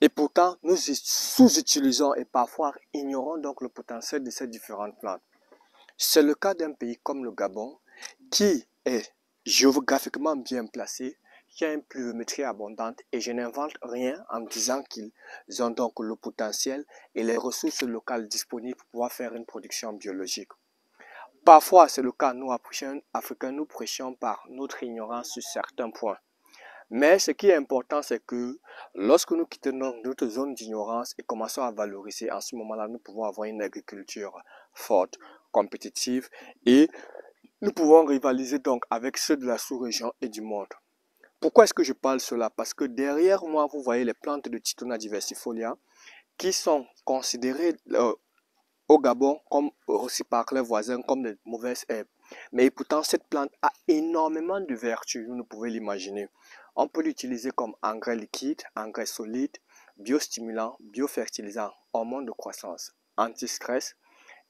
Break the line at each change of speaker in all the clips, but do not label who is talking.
Et pourtant, nous sous-utilisons et parfois ignorons donc le potentiel de ces différentes plantes. C'est le cas d'un pays comme le Gabon qui est géographiquement bien placé, qui a une pluviométrie abondante et je n'invente rien en disant qu'ils ont donc le potentiel et les ressources locales disponibles pour pouvoir faire une production biologique. Parfois, c'est le cas, nous, Africains, nous prêchons par notre ignorance sur certains points. Mais ce qui est important, c'est que lorsque nous quittons notre zone d'ignorance et commençons à valoriser, en ce moment-là, nous pouvons avoir une agriculture forte, compétitive et nous pouvons rivaliser donc avec ceux de la sous-région et du monde. Pourquoi est-ce que je parle cela? Parce que derrière moi, vous voyez les plantes de Titona diversifolia qui sont considérées au Gabon, comme aussi par les voisins, comme de mauvaises herbes. Mais pourtant, cette plante a énormément de vertus, vous ne pouvez l'imaginer. On peut l'utiliser comme engrais liquide, engrais solide, biostimulant, biofertilisant, hormone de croissance, anti-stress,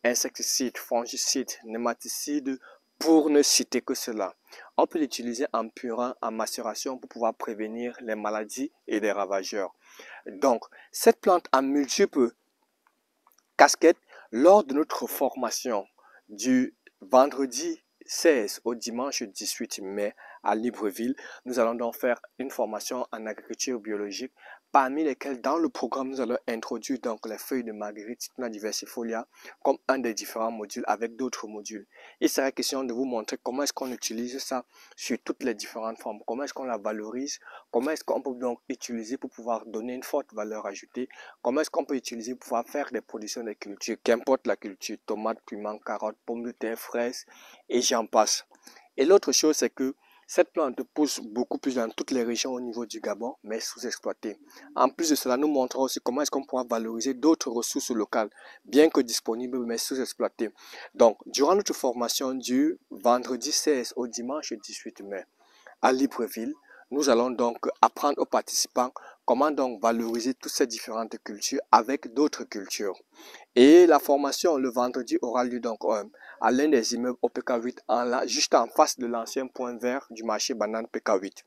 insecticide, fongicide, nématicide, pour ne citer que cela. On peut l'utiliser en purin, en macération pour pouvoir prévenir les maladies et les ravageurs. Donc, cette plante a multiples casquettes. Lors de notre formation du vendredi 16 au dimanche 18 mai à Libreville, nous allons donc faire une formation en agriculture biologique, parmi lesquelles dans le programme nous allons introduire donc les feuilles de marguerite Titona diversifolia comme un des différents modules avec d'autres modules. Il sera question de vous montrer comment est-ce qu'on utilise ça sur toutes les différentes formes, comment est-ce qu'on la valorise, comment est-ce qu'on peut donc utiliser pour pouvoir donner une forte valeur ajoutée, comment est-ce qu'on peut utiliser pour pouvoir faire des productions de culture, qu'importe la culture, tomates, piments, carottes, pommes de terre, fraises et j'en passe. Et l'autre chose, c'est que cette plante pousse beaucoup plus dans toutes les régions au niveau du Gabon, mais sous-exploitée. En plus de cela, nous montrons aussi comment est-ce qu'on pourra valoriser d'autres ressources locales, bien que disponibles, mais sous-exploitées. Donc, durant notre formation du vendredi 16 au dimanche 18 mai à Libreville, nous allons donc apprendre aux participants comment donc valoriser toutes ces différentes cultures avec d'autres cultures. Et la formation le vendredi aura lieu donc à l'un des immeubles au PK8, juste en face de l'ancien point vert du marché banane PK8.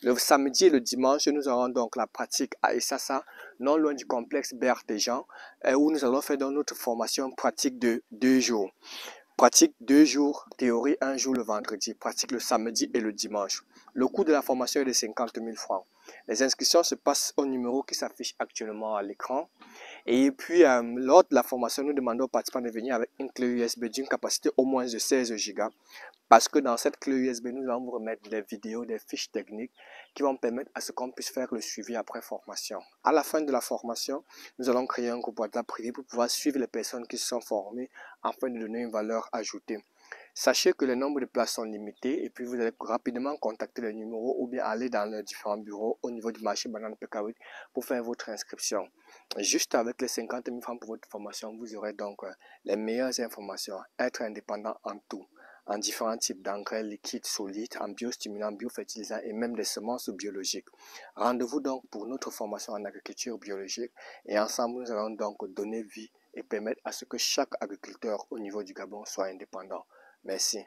Le samedi et le dimanche, nous aurons donc la pratique à Essassa, non loin du complexe Berthéjean, où nous allons faire donc notre formation pratique de 2 jours. Pratique 2 jours, théorie 1 jour le vendredi, pratique le samedi et le dimanche. Le coût de la formation est de 50 000 francs. Les inscriptions se passent au numéro qui s'affiche actuellement à l'écran. Et puis, lors de la formation, nous demandons aux participants de venir avec une clé USB d'une capacité au moins de 16 Go. Parce que dans cette clé USB, nous allons vous remettre des vidéos, des fiches techniques qui vont permettre à ce qu'on puisse faire le suivi après formation. À la fin de la formation, nous allons créer un groupe WhatsApp privé pour pouvoir suivre les personnes qui se sont formées afin de donner une valeur ajoutée. Sachez que les nombres de places sont limités et puis vous allez rapidement contacter les numéros ou bien aller dans les différents bureaux au niveau du marché banane PK8 pour faire votre inscription. Juste avec les 50 000 francs pour votre formation, vous aurez donc les meilleures informations, être indépendant en tout, en différents types d'engrais liquides, solides, en biostimulants, biofertilisants et même des semences biologiques. Rendez-vous donc pour notre formation en agriculture biologique et ensemble nous allons donc donner vie et permettre à ce que chaque agriculteur au niveau du Gabon soit indépendant. Merci.